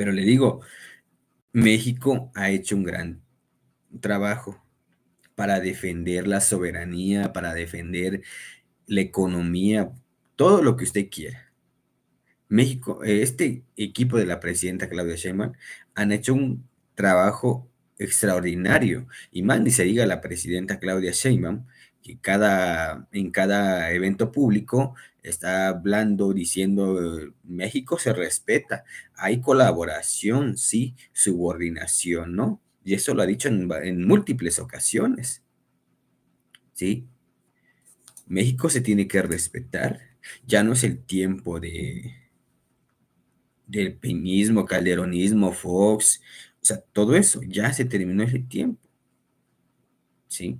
Pero le digo, México ha hecho un gran trabajo para defender la soberanía, para defender la economía, todo lo que usted quiera. México, este equipo de la presidenta Claudia Sheinbaum han hecho un trabajo extraordinario. Y más ni se diga la presidenta Claudia Sheinbaum, que en cada evento público está hablando, diciendo, México se respeta, hay colaboración, sí, subordinación, ¿no? Y eso lo ha dicho en múltiples ocasiones, ¿sí? México se tiene que respetar. Ya no es el tiempo del peñismo, calderonismo, Fox, o sea, todo eso, ya se terminó ese tiempo, ¿sí?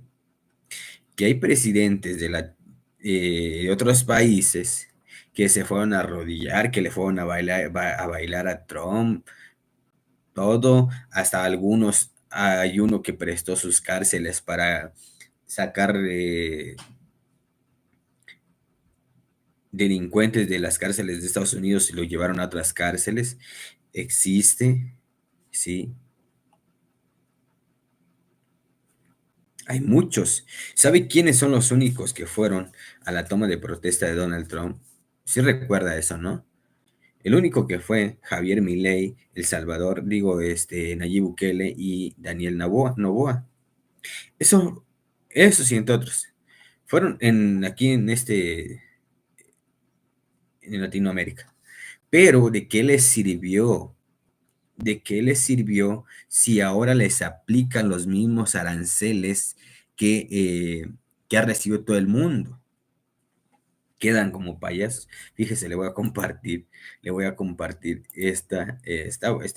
Que hay presidentes de otros países que se fueron a arrodillar, que le fueron a bailar a Trump, todo, hasta algunos, hay uno que prestó sus cárceles para sacar delincuentes de las cárceles de Estados Unidos y lo llevaron a otras cárceles, existe, ¿sí? Hay muchos. ¿Sabe quiénes son los únicos que fueron a la toma de protesta de Donald Trump? Sí recuerda eso, ¿no? El único que fue Javier Milei, El Salvador, digo, Nayib Bukele y Daniel Noboa. Eso sí, entre otros. Fueron aquí en Latinoamérica. Pero ¿de qué les sirvió? ¿De qué les sirvió si ahora les aplican los mismos aranceles que ha recibido todo el mundo? Quedan como payasos. Fíjese, le voy a compartir está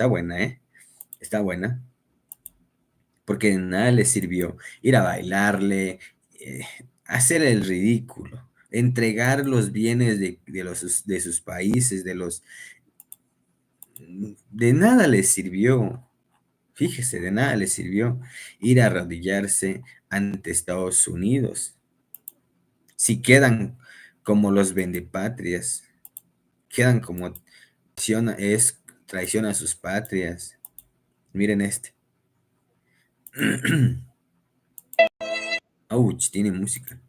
buena, ¿eh? Está buena, porque de nada les sirvió ir a bailarle, eh, hacer el ridículo, entregar los bienes de sus países, de nada les sirvió. Fíjese, de nada les sirvió ir a arrodillarse ante Estados Unidos. Si quedan como los vendepatrias, quedan como traición a sus patrias. Miren este. Ouch, tiene música.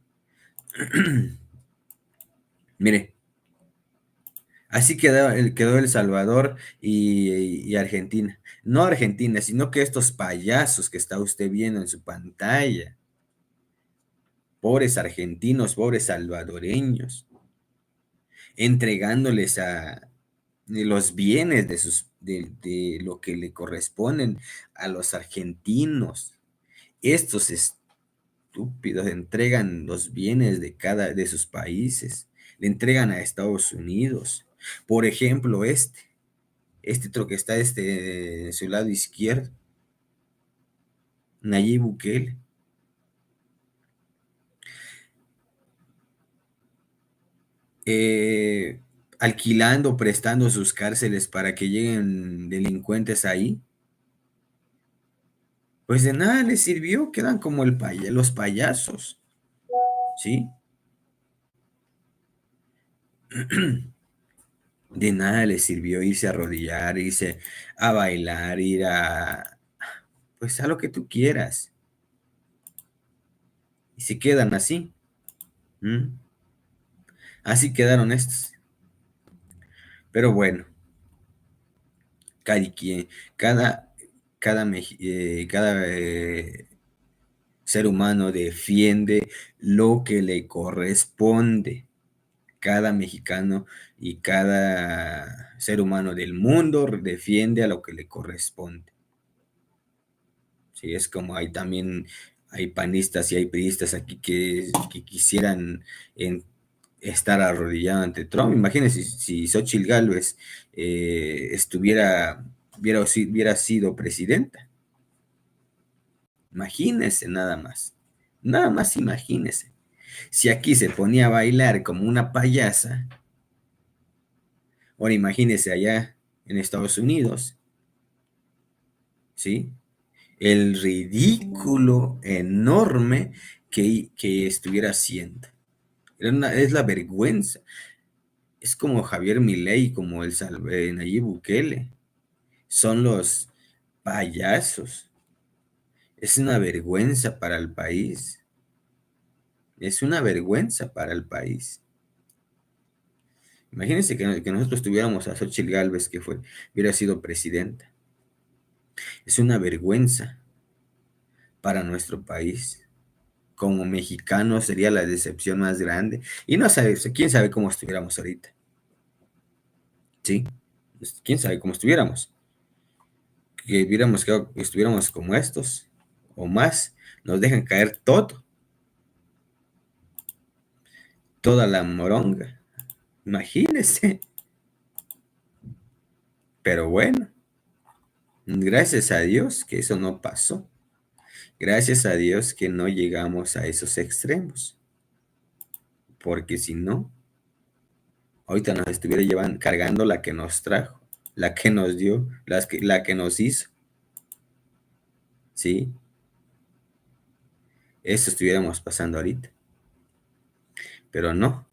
Mire, así quedó El Salvador y Argentina. No Argentina, sino que estos payasos que está usted viendo en su pantalla. Pobres argentinos, pobres salvadoreños, entregándoles de los bienes de lo que le corresponden a los argentinos. Estos estúpidos entregan los bienes de sus países, le entregan a Estados Unidos. Por ejemplo, este otro que está en su lado izquierdo, Nayib Bukele. eh, Alquilando, prestando sus cárceles para que lleguen delincuentes ahí, pues de nada les sirvió, quedan como los payasos, ¿sí? De nada les sirvió irse a arrodillar, irse a bailar, pues a lo que tú quieras, y se quedan así. ¿M? Así quedaron estos. Pero bueno, cada quien, cada, cada ser humano defiende lo que le corresponde. Cada mexicano y cada ser humano del mundo defiende a lo que le corresponde. Sí, es como hay panistas y hay priistas aquí que quisieran estar arrodillado ante Trump. Imagínense si Xochitl Gálvez hubiera sido presidenta. Imagínense nada más imagínense. Si aquí se ponía a bailar como una payasa, ahora imagínense allá en Estados Unidos, ¿sí? El ridículo enorme que estuviera haciendo. Es la vergüenza. Es como Javier Milei, como Nayib Bukele. son los payasos. Es una vergüenza para el país. Es una vergüenza para el país. Imagínense que nosotros tuviéramos a Xóchitl Gálvez, que hubiera sido presidenta. Es una vergüenza para nuestro país. Como mexicanos sería la decepción más grande. Y no sabe, quién sabe cómo estuviéramos ahorita. ¿Sí? Quién sabe cómo estuviéramos. Que estuviéramos como estos o más. Nos dejan caer todo, toda la moronga. Imagínense. Pero bueno, gracias a Dios que eso no pasó. Gracias a Dios que no llegamos a esos extremos. Porque si no, ahorita nos estuviera cargando la que nos trajo, la que nos dio, la que nos hizo. ¿Sí? Eso estuviéramos pasando ahorita. Pero no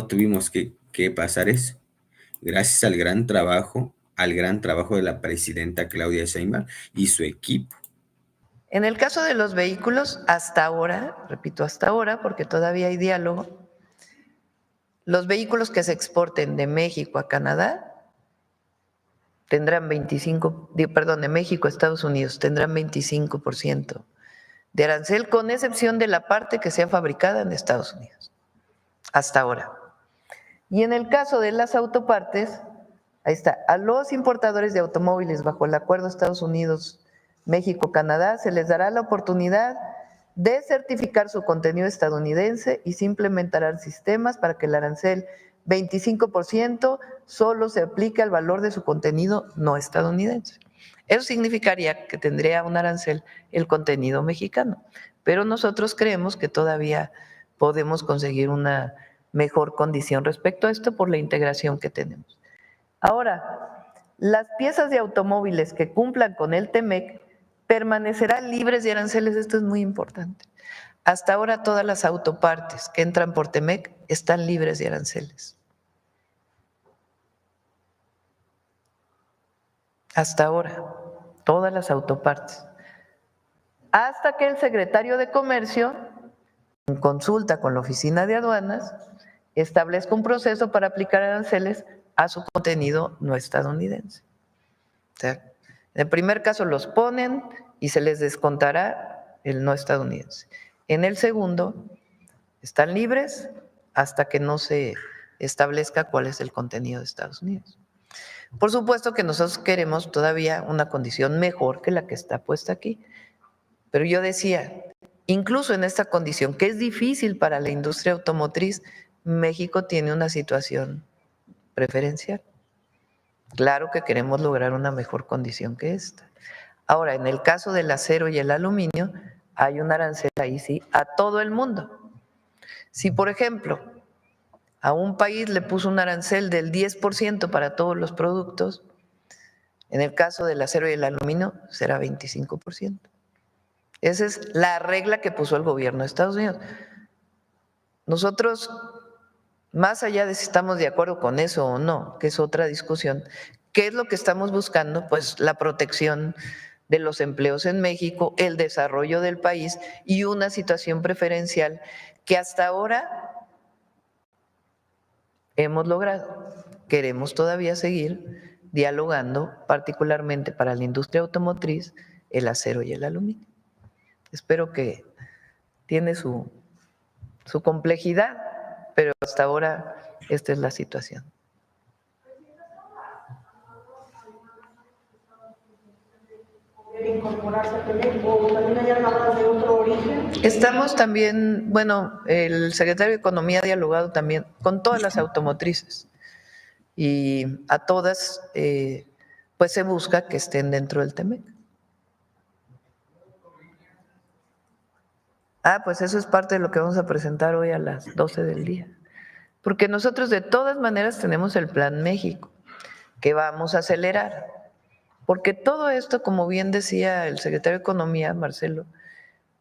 tuvimos que pasar eso. Gracias al gran trabajo de la presidenta Claudia Sheinbaum y su equipo. En el caso de los vehículos, hasta ahora, repito, hasta ahora, porque todavía hay diálogo, los vehículos que se exporten de México a Canadá tendrán de México a Estados Unidos tendrán 25% de arancel, con excepción de la parte que sea fabricada en Estados Unidos, hasta ahora. Y en el caso de las autopartes, ahí está, a los importadores de automóviles bajo el acuerdo Estados Unidos, México, Canadá, se les dará la oportunidad de certificar su contenido estadounidense y se implementarán sistemas para que el arancel 25% solo se aplique al valor de su contenido no estadounidense. Eso significaría que tendría un arancel el contenido mexicano, pero nosotros creemos que todavía podemos conseguir una mejor condición respecto a esto por la integración que tenemos. Ahora, las piezas de automóviles que cumplan con el TEMEC permanecerán libres de aranceles, esto es muy importante. Hasta ahora todas las autopartes que entran por TEMEC están libres de aranceles. Hasta ahora, todas las autopartes. Hasta que el secretario de Comercio, en consulta con la Oficina de Aduanas, establezca un proceso para aplicar aranceles a su contenido no estadounidense. O sea, en el primer caso los ponen y se les descontará el no estadounidense. En el segundo, están libres hasta que no se establezca cuál es el contenido de Estados Unidos. Por supuesto que nosotros queremos todavía una condición mejor que la que está puesta aquí, pero yo decía, incluso en esta condición, que es difícil para la industria automotriz, México tiene una situación preferencial. Claro que queremos lograr una mejor condición que esta. Ahora, en el caso del acero y el aluminio, hay un arancel ahí sí a todo el mundo. Si, por ejemplo, a un país le puso un arancel del 10% para todos los productos, en el caso del acero y el aluminio será 25%. Esa es la regla que puso el gobierno de Estados Unidos. Nosotros, más allá de si estamos de acuerdo con eso o no, que es otra discusión, ¿qué es lo que estamos buscando? Pues la protección de los empleos en México, el desarrollo del país y una situación preferencial que hasta ahora hemos logrado. Queremos todavía seguir dialogando, particularmente para la industria automotriz, el acero y el aluminio. Espero que tiene su complejidad, pero hasta ahora esta es la situación. Estamos también, bueno, el secretario de Economía ha dialogado también con todas las automotrices y a todas pues se busca que estén dentro del TEMEC. Pues eso es parte de lo que vamos a presentar hoy a las 12 del día. Porque nosotros de todas maneras tenemos el Plan México, que vamos a acelerar. Porque todo esto, como bien decía el secretario de Economía, Marcelo,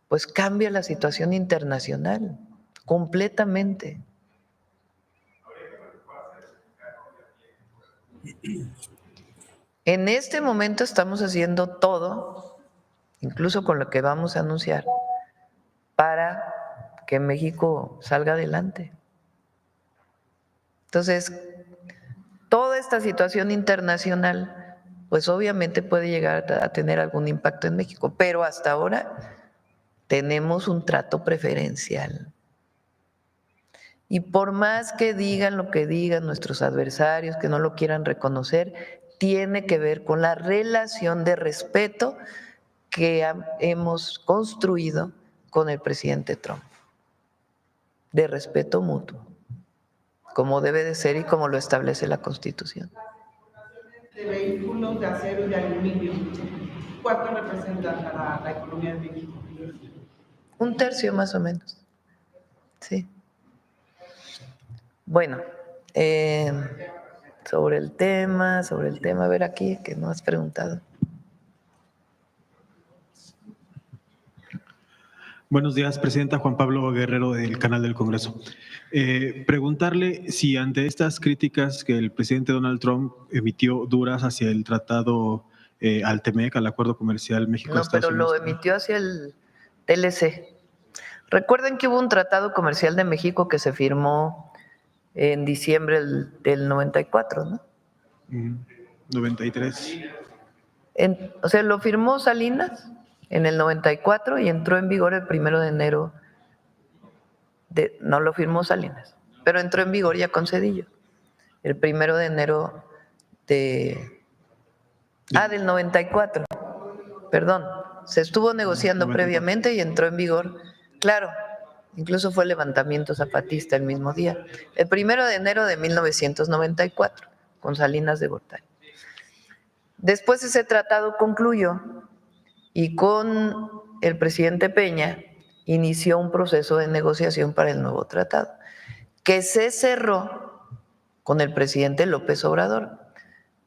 pues cambia la situación internacional completamente. En este momento estamos haciendo todo, incluso con lo que vamos a anunciar, para que México salga adelante. Entonces, toda esta situación internacional, pues obviamente puede llegar a tener algún impacto en México, pero hasta ahora tenemos un trato preferencial. Y por más que digan lo que digan nuestros adversarios, que no lo quieran reconocer, tiene que ver con la relación de respeto que hemos construido con el presidente Trump, de respeto mutuo, como debe de ser y como lo establece la Constitución. De vehículos de acero y de aluminio, ¿cuánto representan para la economía de México? 1/3 más o menos, sí. Bueno, sobre el tema, a ver aquí, que no has preguntado. Buenos días, Presidenta. Juan Pablo Guerrero, del Canal del Congreso. Preguntarle si ante estas críticas que el presidente Donald Trump emitió duras hacia el tratado al TEMEC, al Acuerdo Comercial México-Estados Unidos. No, pero lo emitió hacia el TLC. Recuerden que hubo un tratado comercial de México que se firmó en diciembre del 94, ¿no? 93. O sea, lo firmó Salinas en el 94 y entró en vigor el 1 de enero. No lo firmó Salinas, pero entró en vigor ya con Zedillo. El 1 de enero del 94. Perdón, se estuvo negociando 94. Previamente y entró en vigor. Claro, incluso fue el levantamiento zapatista el mismo día. El 1 de enero de 1994, con Salinas de Gortari. Después ese tratado concluyó y con el presidente Peña inició un proceso de negociación para el nuevo tratado, que se cerró con el presidente López Obrador.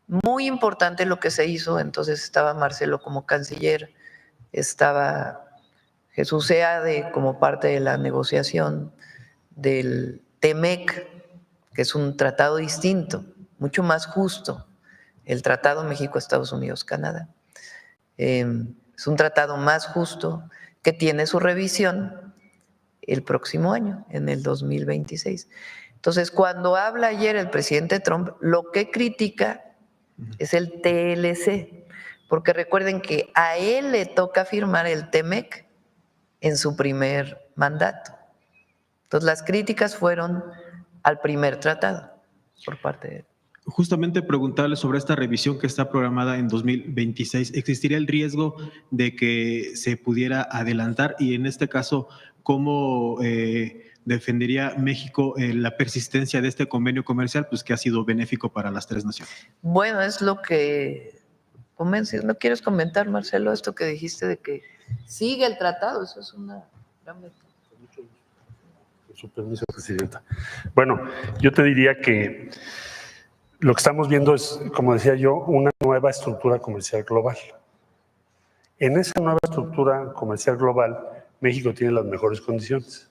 Muy importante lo que se hizo, entonces estaba Marcelo como canciller, estaba Jesús Seade como parte de la negociación del TEMEC, que es un tratado distinto, mucho más justo, el Tratado México-Estados Unidos-Canadá. Es un tratado más justo que tiene su revisión el próximo año, en el 2026. Entonces, cuando habla ayer el presidente Trump, lo que critica es el TLC, porque recuerden que a él le toca firmar el TEMEC en su primer mandato. Entonces, las críticas fueron al primer tratado por parte de él. Justamente preguntarle sobre esta revisión que está programada en 2026. ¿Existiría el riesgo de que se pudiera adelantar? Y en este caso, ¿cómo defendería México la persistencia de este convenio comercial, pues que ha sido benéfico para las tres naciones? Bueno, es lo que ¿no quieres comentar, Marcelo, esto que dijiste de que sigue el tratado? Eso es una gran ventaja. Con su permiso, Presidenta. Bueno, yo te diría que lo que estamos viendo es, como decía yo, una nueva estructura comercial global. En esa nueva estructura comercial global, México tiene las mejores condiciones.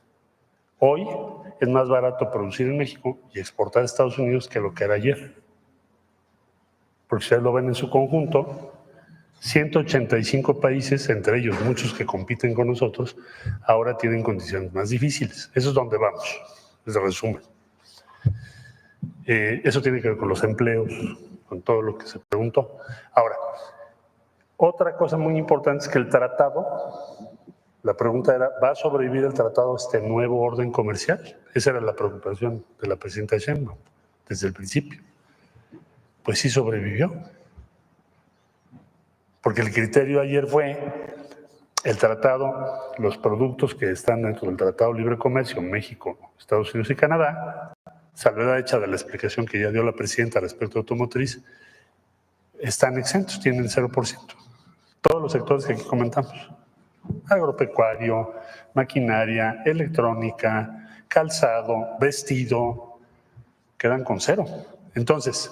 Hoy es más barato producir en México y exportar a Estados Unidos que lo que era ayer. Porque ustedes lo ven en su conjunto, 185 países, entre ellos muchos que compiten con nosotros, ahora tienen condiciones más difíciles. Eso es donde vamos, les resumen. Eso tiene que ver con los empleos, con todo lo que se preguntó. Ahora, otra cosa muy importante es que el tratado, la pregunta era, ¿va a sobrevivir el tratado a este nuevo orden comercial? Esa era la preocupación de la presidenta Sheinbaum desde el principio. Pues sí sobrevivió. Porque el criterio ayer fue el tratado, los productos que están dentro del Tratado de Libre Comercio, México, Estados Unidos y Canadá, salvedad hecha de la explicación que ya dio la presidenta respecto a automotriz, están exentos, tienen 0%. Todos los sectores que aquí comentamos, agropecuario, maquinaria, electrónica, calzado, vestido, quedan con 0. Entonces,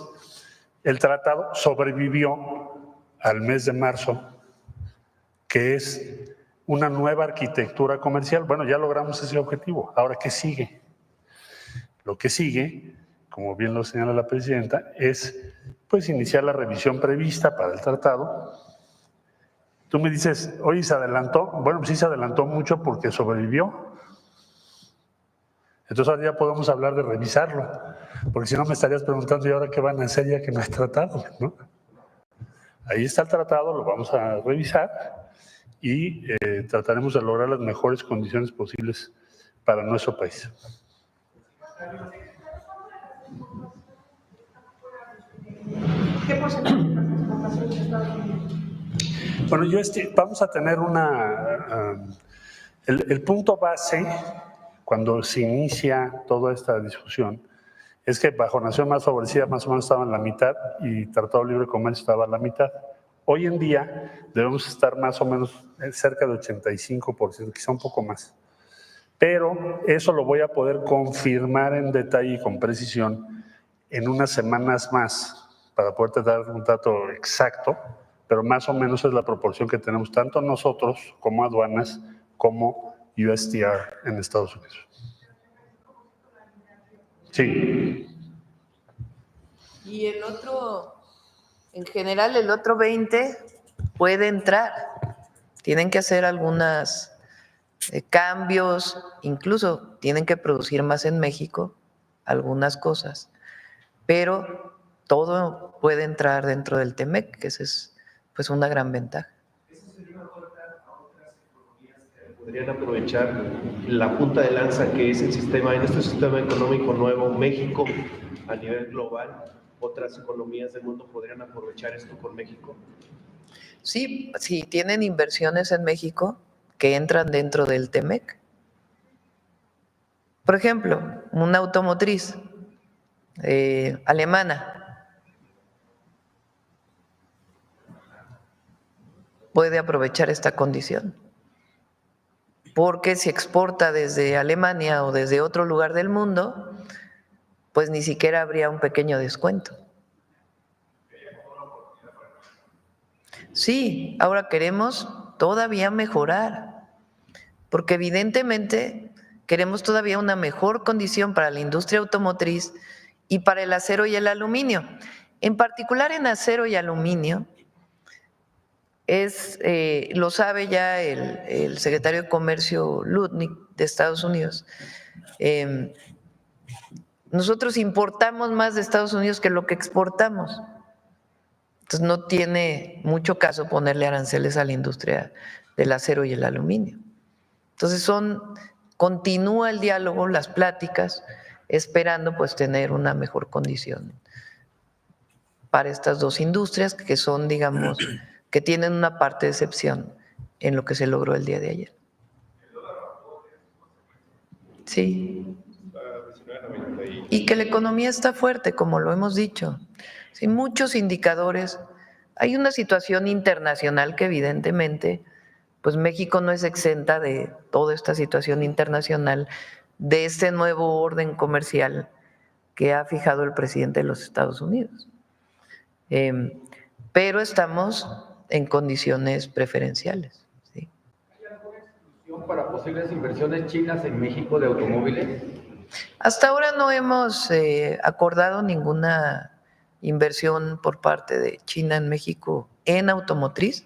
el tratado sobrevivió al mes de marzo, que es una nueva arquitectura comercial. Bueno, ya logramos ese objetivo. Ahora, ¿qué sigue? Lo que sigue, como bien lo señala la presidenta, es pues iniciar la revisión prevista para el tratado. Tú me dices, oye, ¿se adelantó? Bueno, pues sí se adelantó mucho porque sobrevivió. Entonces ahora ya podemos hablar de revisarlo, porque si no me estarías preguntando, ¿y ahora qué van a hacer ya que no hay tratado? ¿No? Ahí está el tratado, lo vamos a revisar y trataremos de lograr las mejores condiciones posibles para nuestro país. ¿Qué porcentaje de las exportaciones de Estados Unidos? Bueno, vamos a tener el punto base cuando se inicia toda esta discusión es que bajo Nación Más Favorecida más o menos estaba en la mitad y Tratado de Libre Comercio estaba a la mitad. Hoy en día debemos estar más o menos cerca de 85%, quizá un poco más. Pero eso lo voy a poder confirmar en detalle y con precisión en unas semanas más para poderte dar un dato exacto, pero más o menos es la proporción que tenemos tanto nosotros como aduanas como USTR en Estados Unidos. Sí. Y el otro, en general, el otro 20 puede entrar. Tienen que hacer algunos cambios, incluso tienen que producir más en México, algunas cosas, pero todo puede entrar dentro del TEMEC, que esa es pues una gran ventaja. Podrían aprovechar la punta de lanza que es el sistema, en este sistema económico nuevo, México a nivel global, otras economías del mundo podrían aprovechar esto con México. Sí, sí, tienen inversiones en México que entran dentro del TEMEC. Por ejemplo, una automotriz alemana puede aprovechar esta condición, porque si exporta desde Alemania o desde otro lugar del mundo, pues ni siquiera habría un pequeño descuento. Sí, ahora queremos todavía mejorar, porque evidentemente queremos todavía una mejor condición para la industria automotriz y para el acero y el aluminio. En particular en acero y aluminio, lo sabe ya el secretario de Comercio Lutnick de Estados Unidos. Nosotros importamos más de Estados Unidos que lo que exportamos. Entonces no tiene mucho caso ponerle aranceles a la industria del acero y el aluminio. Entonces continúa el diálogo, las pláticas, esperando pues tener una mejor condición para estas dos industrias que son, digamos, que tienen una parte de excepción en lo que se logró el día de ayer. Sí. Y que la economía está fuerte, como lo hemos dicho. Sí, muchos indicadores. Hay una situación internacional que evidentemente, pues México no es exenta de toda esta situación internacional, de este nuevo orden comercial que ha fijado el presidente de los Estados Unidos. Pero estamos en condiciones preferenciales. ¿Sí? ¿Hay alguna exclusión para posibles inversiones chinas en México de automóviles? Hasta ahora no hemos acordado ninguna inversión por parte de China en México en automotriz.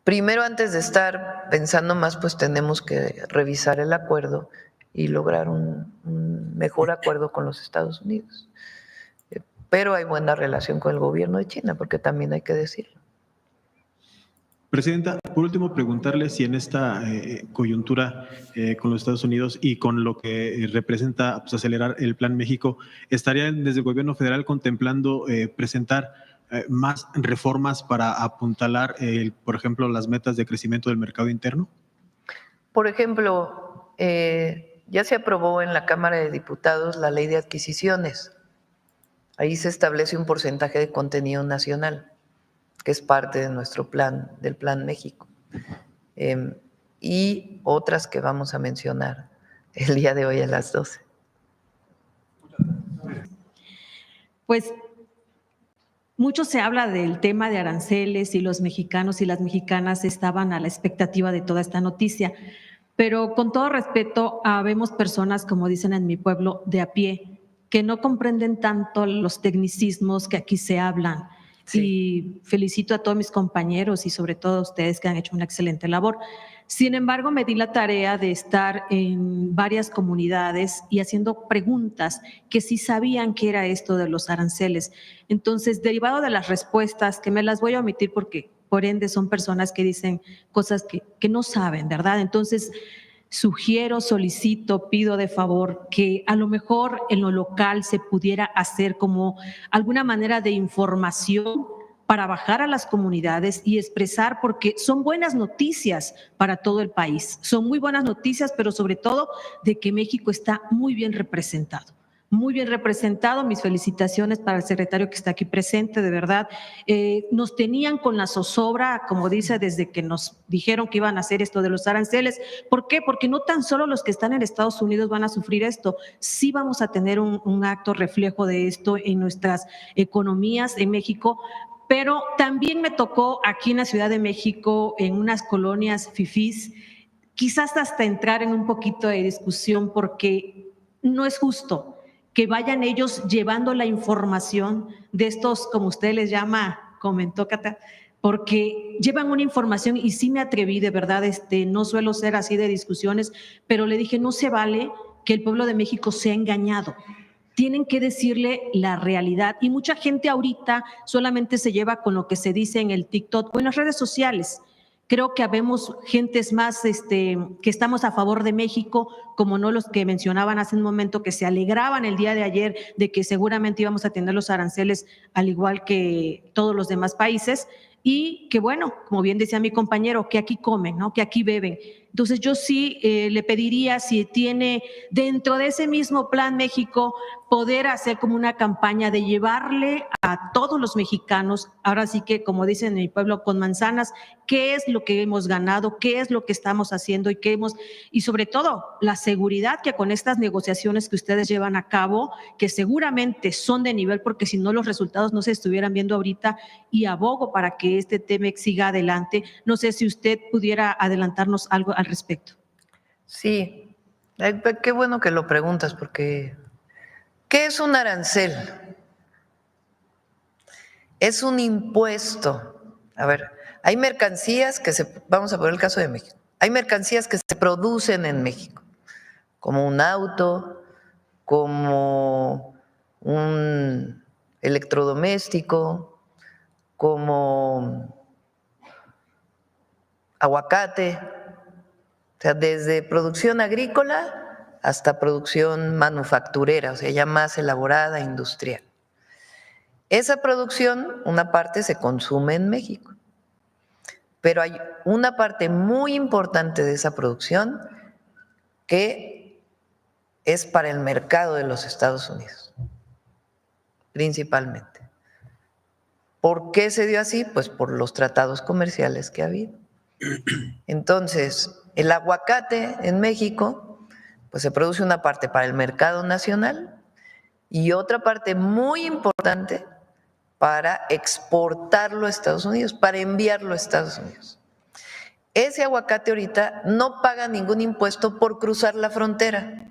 Primero, antes de estar pensando más, pues tenemos que revisar el acuerdo y lograr un mejor acuerdo con los Estados Unidos. Pero hay buena relación con el gobierno de China, porque también hay que decirlo. Presidenta, por último, preguntarle si en esta coyuntura con los Estados Unidos y con lo que representa pues, acelerar el Plan México, ¿estarían desde el gobierno federal contemplando presentar más reformas para apuntalar, por ejemplo, las metas de crecimiento del mercado interno? Por ejemplo, ya se aprobó en la Cámara de Diputados la Ley de Adquisiciones. Ahí se establece un porcentaje de contenido nacional, que es parte de nuestro plan, del Plan México. Y otras que vamos a mencionar el día de hoy a las 12. Pues mucho se habla del tema de aranceles y los mexicanos y las mexicanas estaban a la expectativa de toda esta noticia, pero con todo respeto, habemos personas, como dicen en mi pueblo, de a pie, que no comprenden tanto los tecnicismos que aquí se hablan. Sí. Y felicito a todos mis compañeros y sobre todo a ustedes que han hecho una excelente labor. Sin embargo, me di la tarea de estar en varias comunidades y haciendo preguntas que sí sabían qué era esto de los aranceles. Entonces, derivado de las respuestas, que me las voy a omitir porque por ende son personas que dicen cosas que no saben, ¿verdad? Entonces, sugiero, solicito, pido de favor que a lo mejor en lo local se pudiera hacer como alguna manera de información para bajar a las comunidades y expresar, porque son buenas noticias para todo el país. Son muy buenas noticias, pero sobre todo de que México está muy bien representado. Muy bien representado, mis felicitaciones para el secretario que está aquí presente, de verdad. Nos tenían con la zozobra, como dice, desde que nos dijeron que iban a hacer esto de los aranceles. ¿Por qué? Porque no tan solo los que están en Estados Unidos van a sufrir esto, sí vamos a tener un acto reflejo de esto en nuestras economías en México, pero también me tocó aquí en la Ciudad de México, en unas colonias fifís, quizás hasta entrar en un poquito de discusión porque no es justo que vayan ellos llevando la información de estos, como usted les llama, comentó Cata, porque llevan una información y sí me atreví, de verdad, no suelo ser así de discusiones, pero le dije, no se vale que el pueblo de México sea engañado. Tienen que decirle la realidad y mucha gente ahorita solamente se lleva con lo que se dice en el TikTok o en las redes sociales. Creo que habemos gentes más que estamos a favor de México, como no los que mencionaban hace un momento, que se alegraban el día de ayer de que seguramente íbamos a tener los aranceles al igual que todos los demás países y que bueno, como bien decía mi compañero, que aquí comen, ¿no? Que aquí beben. Entonces yo sí le pediría, si tiene dentro de ese mismo plan México, poder hacer como una campaña de llevarle a todos los mexicanos, ahora sí que como dicen en mi pueblo, con manzanas, qué es lo que hemos ganado, qué es lo que estamos haciendo y sobre todo la seguridad que con estas negociaciones que ustedes llevan a cabo, que seguramente son de nivel, porque si no los resultados no se estuvieran viendo ahorita, y abogo para que este tema siga adelante. No sé si usted pudiera adelantarnos algo al respecto. Sí, qué bueno que lo preguntas, porque ¿qué es un arancel? Es un impuesto. A ver, hay mercancías vamos a poner el caso de México, hay mercancías que se producen en México, como un auto, como un electrodoméstico, como aguacate, o sea, desde producción agrícola hasta producción manufacturera, o sea, ya más elaborada, industrial. Esa producción, una parte se consume en México, pero hay una parte muy importante de esa producción que es para el mercado de los Estados Unidos, principalmente. ¿Por qué se dio así? Pues por los tratados comerciales que ha habido. Entonces, el aguacate en México, pues se produce una parte para el mercado nacional y otra parte muy importante para exportarlo a Estados Unidos, para enviarlo a Estados Unidos. Ese aguacate ahorita no paga ningún impuesto por cruzar la frontera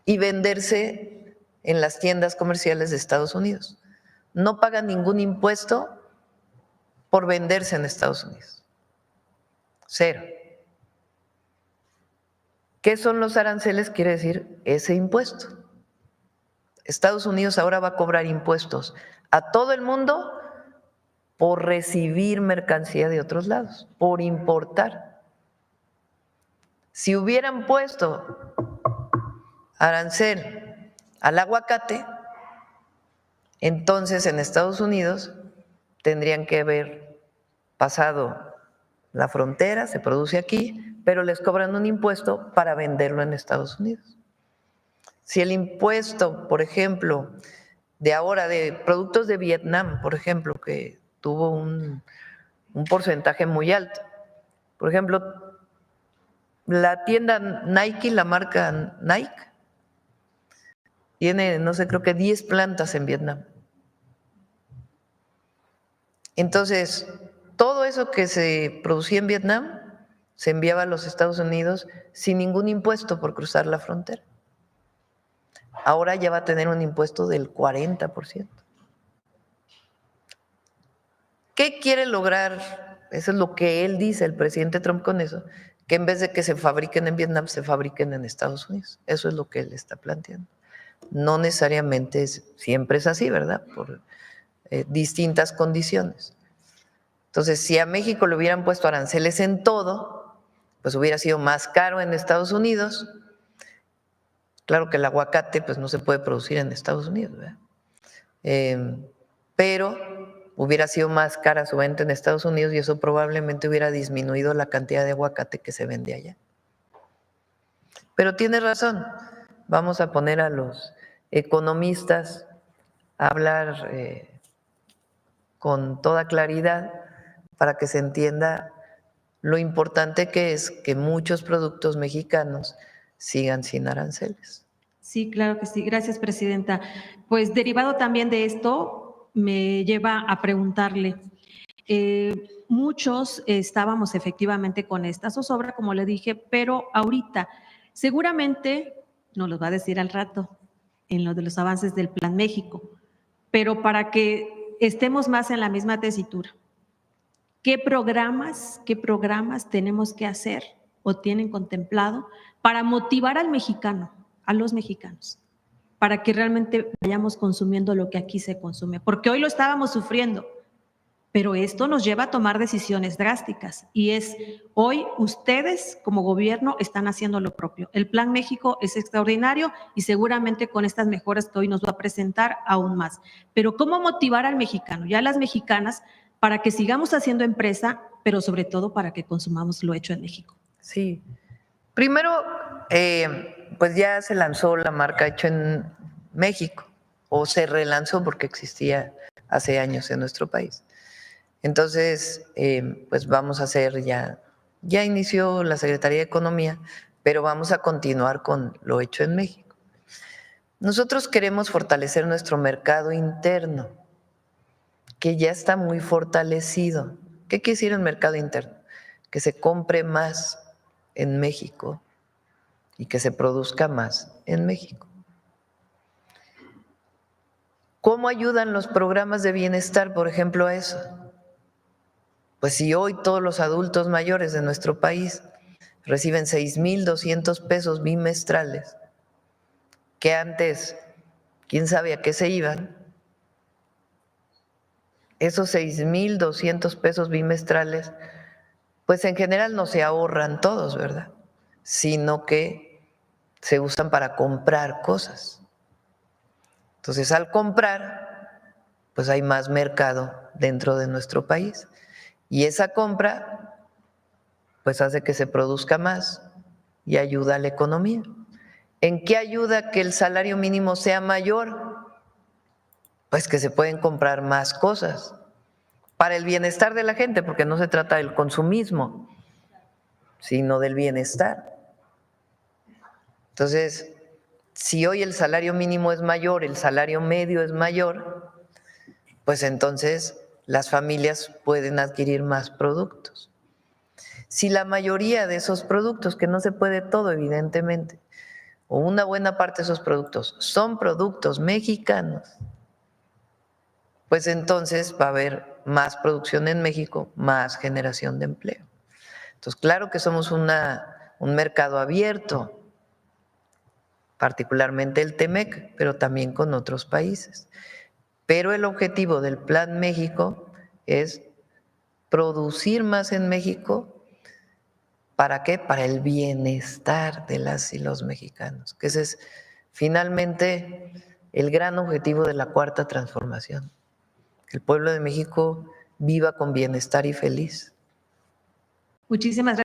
y venderse en las tiendas comerciales de Estados Unidos. No paga ningún impuesto por venderse en Estados Unidos. Cero. ¿Qué son los aranceles? Quiere decir ese impuesto. Estados Unidos ahora va a cobrar impuestos a todo el mundo por recibir mercancía de otros lados, por importar. Si hubieran puesto arancel al aguacate, entonces en Estados Unidos tendrían que haber pasado la frontera, se produce aquí, pero les cobran un impuesto para venderlo en Estados Unidos. Si el impuesto, por ejemplo, de ahora de productos de Vietnam, por ejemplo, que tuvo un porcentaje muy alto. Por ejemplo, la tienda Nike, la marca Nike, tiene, no sé, creo que 10 plantas en Vietnam. Entonces, todo eso que se producía en Vietnam se enviaba a los Estados Unidos sin ningún impuesto por cruzar la frontera. ahora ya va a tener un impuesto del 40%. ¿Qué quiere lograr? Eso es lo que él dice, el presidente Trump, con eso, que en vez de que se fabriquen en Vietnam, se fabriquen en Estados Unidos. Eso es lo que él está planteando. No necesariamente siempre es así, ¿verdad? Por distintas condiciones. Entonces, si a México le hubieran puesto aranceles en todo, pues hubiera sido más caro en Estados Unidos. Claro que el aguacate pues no se puede producir en Estados Unidos, ¿verdad? Pero hubiera sido más cara su venta en Estados Unidos y eso probablemente hubiera disminuido la cantidad de aguacate que se vende allá. Pero tiene razón, vamos a poner a los economistas a hablar con toda claridad para que se entienda lo importante que es que muchos productos mexicanos sigan sin aranceles. Sí, claro que sí. Gracias, presidenta. Pues derivado también de esto, me lleva a preguntarle, muchos estábamos efectivamente con esta zozobra, como le dije, pero ahorita seguramente nos lo va a decir al rato en lo de los avances del Plan México, pero para que estemos más en la misma tesitura, ¿qué programas tenemos que hacer o tienen contemplado para motivar al mexicano, a los mexicanos, para que realmente vayamos consumiendo lo que aquí se consume? Porque hoy lo estábamos sufriendo, pero esto nos lleva a tomar decisiones drásticas y hoy ustedes como gobierno están haciendo lo propio. El Plan México es extraordinario y seguramente con estas mejoras que hoy nos va a presentar aún más. Pero ¿cómo motivar al mexicano y a las mexicanas para que sigamos haciendo empresa, pero sobre todo para que consumamos lo hecho en México? Sí. Primero, pues ya se lanzó la marca Hecho en México, o se relanzó porque existía hace años en nuestro país. Entonces, pues vamos a hacer ya inició la Secretaría de Economía, pero vamos a continuar con lo hecho en México. Nosotros queremos fortalecer nuestro mercado interno, que ya está muy fortalecido. ¿Qué quiere decir el mercado interno? Que se compre más en México y que se produzca más en México. ¿Cómo ayudan los programas de bienestar, por ejemplo, a eso? Pues si hoy todos los adultos mayores de nuestro país reciben 6,200 pesos bimestrales, que antes, quién sabe a qué se iban, esos 6,200 pesos bimestrales, pues en general no se ahorran todos, ¿verdad? Sino que se usan para comprar cosas. Entonces, al comprar, pues hay más mercado dentro de nuestro país. Y esa compra, pues hace que se produzca más y ayuda a la economía. ¿En qué ayuda que el salario mínimo sea mayor? Pues que se pueden comprar más cosas para el bienestar de la gente, porque no se trata del consumismo, sino del bienestar. Entonces, si hoy el salario mínimo es mayor, el salario medio es mayor, pues entonces las familias pueden adquirir más productos. Si la mayoría de esos productos, que no se puede todo evidentemente, o una buena parte de esos productos son productos mexicanos, pues entonces va a haber más producción en México, más generación de empleo. Entonces, claro que somos un mercado abierto, particularmente el TEMEC, pero también con otros países. Pero el objetivo del Plan México es producir más en México. ¿Para qué? Para el bienestar de las y los mexicanos, que ese es finalmente el gran objetivo de la Cuarta Transformación. Que el pueblo de México viva con bienestar y feliz. Muchísimas gracias.